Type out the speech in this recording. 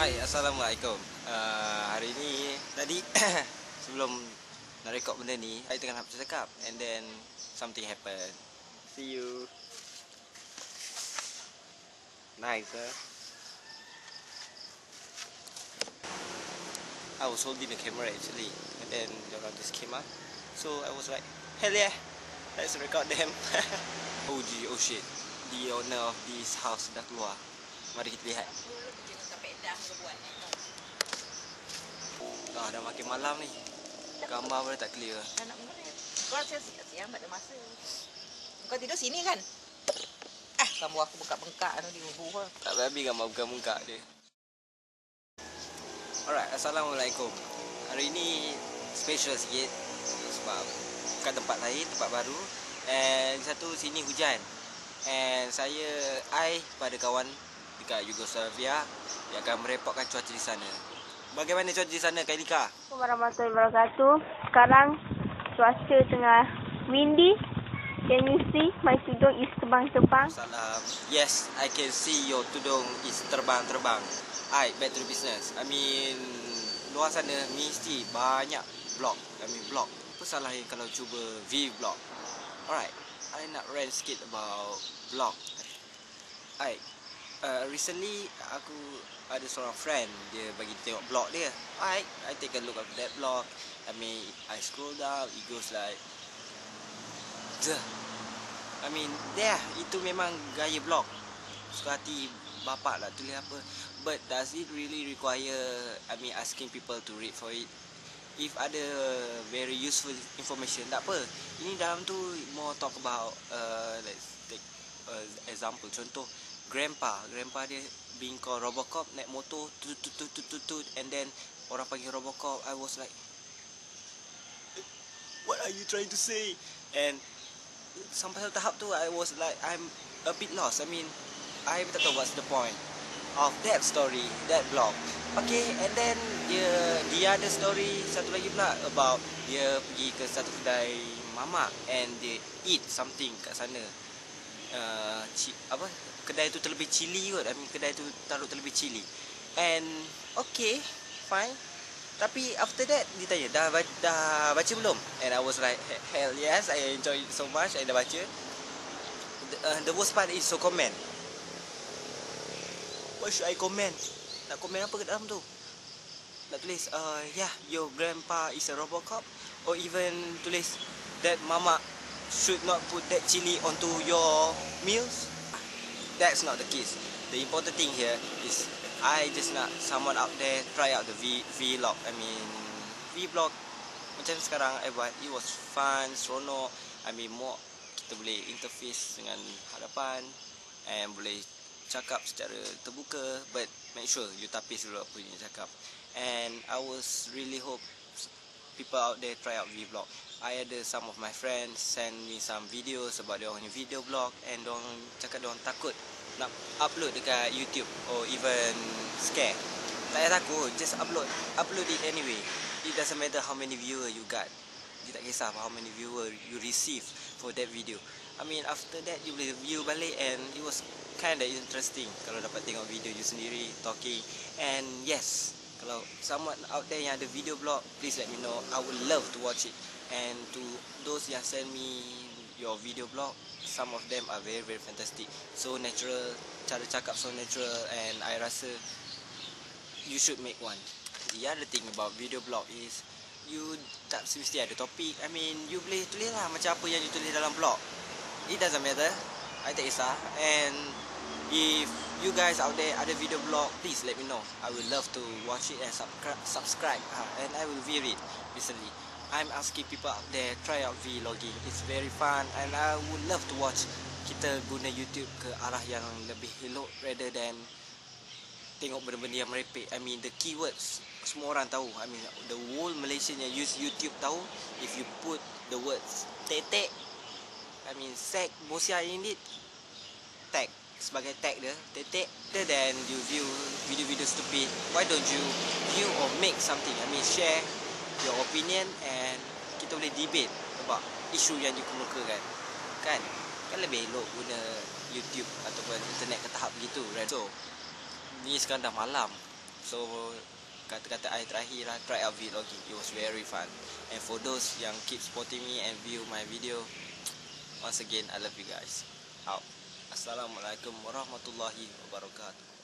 Hai, Assalamualaikum. Hari ni tadi sebelum nak rekod benda ni, saya tengah nak bercakap and then something happened. See you. Nice, huh? I was holding the camera actually, and then diorang just came up. So I was like, hell yeah, let's record them. Oh shit, the owner of this house dah keluar. Mari kita lihat. Dah makin malam ni. Gambar boleh tak clear. Nak mengerit. Kau siang tak ada masa. Kau tidur sini kan? Kamu aku bengkak-bengkak di ubuh. Tak habis gambar bukan muka dia. Alright, Assalamualaikum. Hari ni special sikit sebab bukan tempat lain, tempat baru. And satu sini hujan. And I pada kawan dekat Yugoslavia yang akan merepotkan cuaca di sana. Bagaimana cuaca di sana, Kak Elika? Assalamualaikum warahmatullahi wabarakatuh. Sekarang cuaca tengah windy. Can you see my tudung is terbang-terbang? Salam. Yes, I can see your tudung is terbang-terbang. Alright, back to the business. I mean, luar sana mesti banyak vlog. Vlog. Apa salahnya kalau cuba vlog? Alright, I nak rant sikit about vlog. Alright, recently aku ada seorang friend, dia bagi tengok blog dia. I take a look at that blog. I mean, I scroll down, it goes like itu memang gaya blog. Suka hati bapak lah tulis apa. But does it really require, asking people to read for it? If ada very useful information, tak apa. Ini dalam tu more talk about, let's take example. Contoh, Grandpa dia being called Robocop, naik motor tut, and then orang panggil Robocop. I was like, what are you trying to say? And sampai satu tahap tu I was like, I'm a bit lost. I tak tahu what's the point of that story, that blog. Okay, and then dia ada story satu lagi pula about dia pergi ke satu kedai mamak and they eat something kat sana. Kedai tu terlebih cili kot. Kedai tu taruh terlebih cili. And okay, fine. Tapi after that dia tanya, dah baca belum? And I was like, hell yes, I enjoy it so much. I dah baca. The worst part is so comment. What should I comment? Nak komen apa kat dalam tu? Nak tulis, yeah, your grandpa is a Robocop? Or even tulis, that mama should not put that chili onto your meals? That's not the case. The important thing here is I just nak someone out there try out the vlog. Vlog macam sekarang I buat, it was fun, seronok. More kita boleh interface dengan hadapan and boleh cakap secara terbuka, but make sure you tapis dulu apa yang cakap. And I was really hope people out there try out vlog. I ada some of my friends send me some videos about their own video blog, and diorang cakap diorang takut nak upload dekat YouTube or even scare. Tak payah takut, just upload it anyway. It doesn't matter how many viewer you got. Dia tak kisah how many viewer you receive for that video. After that you boleh view balik, and it was kinda interesting kalau dapat tengok video you sendiri talking. And yes, kalau someone out there yang ada video blog, please let me know. I would love to watch it. And to those yang send me your video blog, some of them are very very fantastic. So natural, cara cakap so natural, and I rasa you should make one. The other thing about video blog is you tak mesti ada topik. You boleh tulis lah macam apa yang you tulis dalam blog. It doesn't matter, I tak kisah. And if you guys out there ada video blog, please let me know. I would love to watch it and subscribe. And I will view it recently. I'm asking people out there try out vlogging. It's very fun, and I would love to watch kita guna YouTube ke arah yang lebih elok rather than tengok benda-benda yang merepek. The keywords semua orang tahu. The whole Malaysia yang use YouTube tahu. If you put the words tetek, sek, bosia in it, tag sebagai tag dia, tetek, then you view video-video stupid. Why don't you view or make something? Share your opinion and kita boleh debate about isu yang dikemukakan. Kan lebih elok guna YouTube ataupun internet ke tahap begitu, right? So ni sekarang dah malam. So kata-kata I terakhir lah, try out vlogging. It was very fun. And for those yang keep supporting me and view my video, once again I love you guys. Out. Assalamualaikum warahmatullahi wabarakatuh.